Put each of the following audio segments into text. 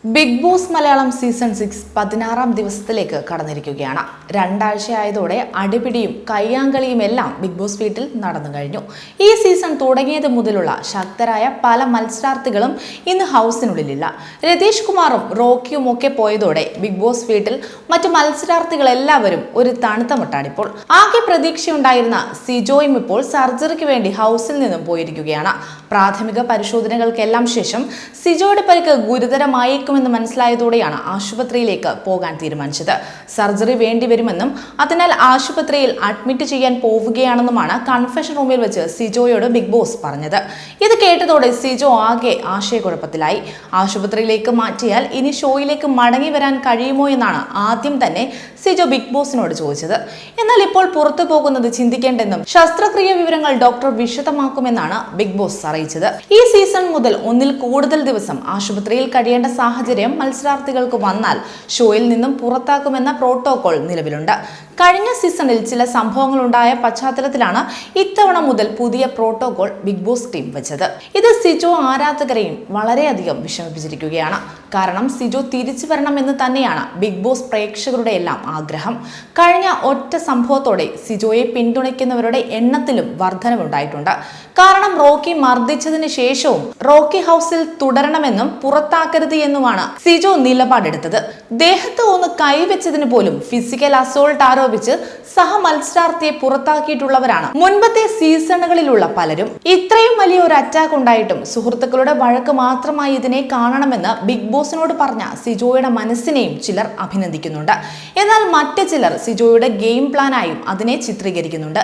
Big boss Malayalam season 6 16-ാം ദിവസത്തിലേക്ക് കടന്നിരിക്കുകയാണ്. രണ്ടാഴ്ചയായതോടെ അടിപിടിയും കയ്യാങ്കളിയും എല്ലാം big boss വീട്ടിൽ നടന്നു കഴിഞ്ഞു. ഈ സീസൺ തുടങ്ങിയത് മുതലുള്ള ശക്തരായ പല മത്സരാർത്ഥികളും ഇന്ന് ഹൗസിനുള്ളിലില്ല. രതീഷ് കുമാറും റോക്കിയും ഒക്കെ പോയതോടെ ബിഗ് ബോസ് വീട്ടിൽ മറ്റു മത്സരാർത്ഥികളെല്ലാവരും ഒരു തണുത്ത മുട്ടാണിപ്പോൾ. ആകെ പ്രതീക്ഷയുണ്ടായിരുന്ന സിജോയും ഇപ്പോൾ സർജറിക്ക് വേണ്ടി ഹൗസിൽ നിന്നും പോയിരിക്കുകയാണ്. പ്രാഥമിക പരിശോധനകൾക്കെല്ലാം ശേഷം സിജോയുടെ പരിക്ക് ഗുരുതരമായേക്കുമെന്ന് മനസ്സിലായതോടെയാണ് ആശുപത്രിയിലേക്ക് പോകാൻ തീരുമാനിച്ചത്. സർജറി വേണ്ടിവരുമെന്നും അതിനാൽ ആശുപത്രിയിൽ അഡ്മിറ്റ് ചെയ്യാൻ പോവുകയാണെന്നുമാണ് കൺഫെഷൻ റൂമിൽ വെച്ച് സിജോയോട് ബിഗ് ബോസ് പറഞ്ഞത്. ഇത് കേട്ടതോടെ സിജോ ആകെ ആശയക്കുഴപ്പത്തിലായി. ആശുപത്രിയിലേക്ക് മാറ്റിയാൽ ഇനി ഷോയിലേക്ക് മടങ്ങി വരാൻ കഴിയുമോ എന്നാണ് ആദ്യം തന്നെ സിജോ ബിഗ് ബോസിനോട് ചോദിച്ചത്. എന്നാൽ ഇപ്പോൾ പുറത്തു പോകുന്നത് ചിന്തിക്കേണ്ടെന്നും ശസ്ത്രക്രിയ വിവരങ്ങൾ ഡോക്ടർ വിശദമാക്കുമെന്നാണ് ബിഗ് ബോസ് അറിയിച്ചത്. ഈ സീസൺ മുതൽ ഒന്നിൽ കൂടുതൽ ദിവസം ആശുപത്രിയിൽ കഴിയേണ്ട സാഹചര്യം മത്സരാർത്ഥികൾക്ക് വന്നാൽ ഷോയിൽ നിന്നും പുറത്താക്കുമെന്ന പ്രോട്ടോകോൾ നിലവിലുണ്ട്. കഴിഞ്ഞ സീസണിൽ ചില സംഭവങ്ങൾ ഉണ്ടായ പശ്ചാത്തലത്തിലാണ് ഇത്തവണ മുതൽ പുതിയ പ്രോട്ടോകോൾ ബിഗ് ബോസ് ടീം വെച്ചത്. ഇത് സിജോ ആരാധകരെയും വളരെയധികം വിഷമിപ്പിച്ചിരിക്കുകയാണ്. കാരണം സിജോ തിരിച്ചു വരണമെന്ന് തന്നെയാണ് ബിഗ് ബോസ് പ്രേക്ഷകരുടെ എല്ലാം ആഗ്രഹം. കഴിഞ്ഞ ഒറ്റ സംഭവത്തോടെ സിജോയെ പിന്തുണയ്ക്കുന്നവരുടെ എണ്ണത്തിലും വർധനവുണ്ടായിട്ടുണ്ട്. കാരണം റോക്കി മർദ്ദിച്ചതിന് ശേഷവും റോക്കി ഹൗസിൽ തുടരണമെന്നും പുറത്താക്കരുത് എന്നുമാണ് സിജോ നിലപാടെടുത്തത്. ദേഹത്ത് ഒന്ന് കൈവച്ചതിന് പോലും ഫിസിക്കൽ അസോൾട്ട് ആരോപിച്ച് സഹ മത്സരാർത്ഥിയെ പുറത്താക്കിയിട്ടുള്ളവരാണ് മുൻപത്തെ സീസണുകളിലുള്ള പലരും. ഇത്രയും വലിയ ഒരു അറ്റാക്ക് ഉണ്ടായിട്ടും സുഹൃത്തുക്കളുടെ വഴക്ക് മാത്രമായി ഇതിനെ കാണണമെന്ന് ബിഗ് ബോസിനോട് പറഞ്ഞ സിജോയുടെ മനസ്സിനെയും ചിലർ അഭിനന്ദിക്കുന്നുണ്ട്. എന്നാൽ മറ്റു ചിലർ സിജോയുടെ ഗെയിം പ്ലാനായും അതിനെ ചിത്രീകരിക്കുന്നുണ്ട്.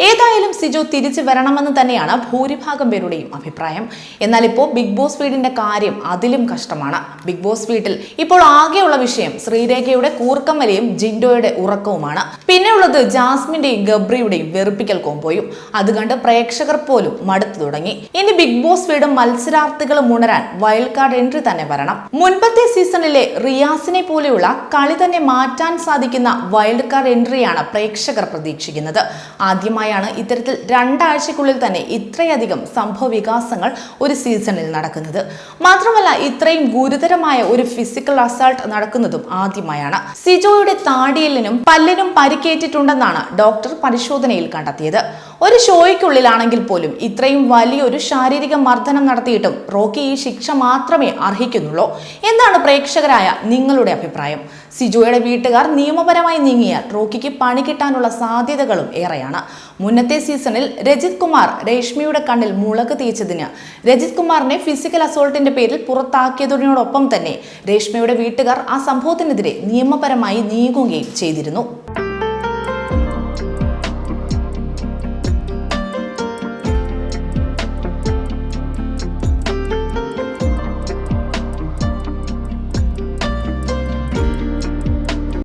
ഏതായാലും സിജോ തിരിച്ചു വരണമെന്ന് തന്നെയാണ് ഭൂരിഭാഗം പേരുടെയും അഭിപ്രായം. എന്നാൽ ഇപ്പോൾ ബിഗ് ബോസ് വീടിന്റെ കാര്യം അതിലും കഷ്ടമാണ്. ബിഗ് ബോസ് വീട്ടിൽ ഇപ്പോൾ ആകെയുള്ള വിഷയം ശ്രീരേഖയുടെ കൂർക്കം വലിയും ജിൻഡോയുടെ ഉറക്കവുമാണ്. പിന്നെ ഉള്ളത് ജാസ്മിന്റെയും ഗബ്രിയുടെയും വെറുപ്പിക്കൽ കോമ്പോയും. അത് കണ്ട് പ്രേക്ഷകർ പോലും മടുത്തു തുടങ്ങി. ഇനി ബിഗ് ബോസ് വീടും മത്സരാർത്ഥികളും ഉണരാൻ വൈൽഡ് കാർഡ് എൻട്രി തന്നെ വരണം. മുൻപത്തെ സീസണിലെ റിയാസിനെ പോലെയുള്ള കളി തന്നെ മാറ്റാൻ സാധിക്കുന്ന വൈൽഡ് കാർഡ് എൻട്രിയാണ് പ്രേക്ഷകർ പ്രതീക്ഷിക്കുന്നത്. ആദ്യമായാണ് ഇത്തരത്തിൽ രണ്ടാഴ്ചക്കുള്ളിൽ തന്നെ ഇത്രയധികം സംഭവ വികാസങ്ങൾ ഒരു സീസണിൽ നടക്കുന്നത്. മാത്രമല്ല ഇത്രയും ഗുരുതരമായ ഒരു ഫിസിക്കൽ അസാൾട്ട് നടക്കുന്നതും ആദ്യമായാണ്. സിജോയുടെ താടിയെല്ലിനും പല്ലിനും പരിക്കേറ്റിട്ടുണ്ടെന്നാണ് ഡോക്ടർ പരിശോധനയിൽ കണ്ടെത്തിയത്. ഒരു ഷോയ്ക്കുള്ളിലാണെങ്കിൽ പോലും ഇത്രയും വലിയൊരു ശാരീരിക മർദ്ദനം നടത്തിയിട്ടും റോക്കി ഈ ശിക്ഷ മാത്രമേ അർഹിക്കുന്നുള്ളൂ. എന്താണ് പ്രേക്ഷകരായ നിങ്ങളുടെ അഭിപ്രായം? സിജോയുടെ വീട്ടുകാർ നിയമപരമായി നീങ്ങിയാൽ റോക്കിക്ക് പണി കിട്ടാനുള്ള സാധ്യതകളും ഏറെയാണ്. മുന്നത്തെ സീസണിൽ രജിത് കുമാർ രേഷ്മയുടെ കണ്ണിൽ മുളക് തേച്ചതിന് രജിത് കുമാറിനെ ഫിസിക്കൽ അസോൾട്ടിന്റെ പേരിൽ പുറത്താക്കിയതിനോടൊപ്പം തന്നെ രേഷ്മയുടെ വീട്ടുകാർ ആ സംഭവത്തിനെതിരെ നിയമപരമായി നീങ്ങുകയും ചെയ്തിരുന്നു.